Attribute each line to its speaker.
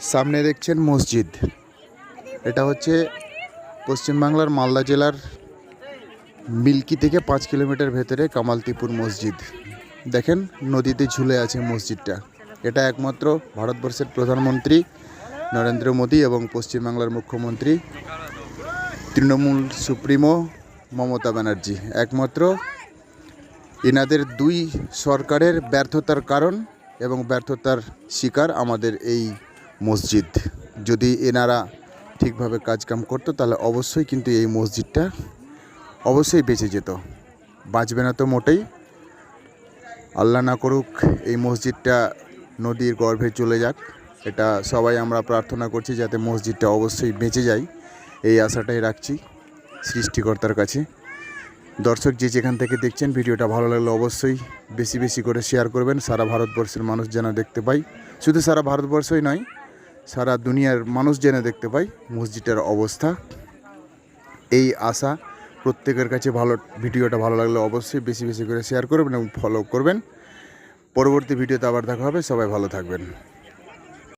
Speaker 1: সামনে দেখছেন মসজিদ। এটা হচ্ছে পশ্চিমবাংলার মালদা জেলার মিল্কি থেকে 5 কিলোমিটার ভেতরে কামালতিপুর মসজিদ। দেখেন নদীতে ঝুলে আছে মসজিদটা। এটা একমাত্র ভারতবর্ষের প্রধানমন্ত্রী নরেন্দ্র মোদী এবং পশ্চিমবাংলার মুখ্যমন্ত্রী তৃণমূল সুপ্রিমো মমতা ব্যানার্জি, একমাত্র এনাদের দুই সরকারের ব্যর্থতার কারণ এবং ব্যর্থতার শিকার আমাদের এই মসজিদ। যদি এনারা ঠিকভাবে কাজকাম করতো তাহলে অবশ্যই কিন্তু এই মসজিদটা অবশ্যই বেঁচে যেত। বাঁচবে না তো মোটেই। আল্লাহ না করুক এই মসজিদটা নদীর গর্ভে চলে যাক। এটা সবাই আমরা প্রার্থনা করছি যাতে মসজিদটা অবশ্যই বেঁচে যায়, এই আশাটাই রাখছি সৃষ্টিকর্তার কাছে। দর্শক যে যেখান থেকে দেখছেন ভিডিওটা ভালো লাগলে অবশ্যই বেশি বেশি করে শেয়ার করবেন, সারা ভারতবর্ষের মানুষ যেন দেখতে পায়। শুধু সারা ভারতবর্ষই নয়, সারা দুনিয়ার মানুষ যেন দেখতে পায় মসজিদের অবস্থা। এই আশা প্রত্যেকের কাছে। ভিডিওটা ভালো লাগলে অবশ্যই বেশি বেশি করে শেয়ার করবেন এবং ফলো করবেন। পরবর্তী ভিডিওতে আবার দেখা হবে। সবাই ভালো থাকবেন।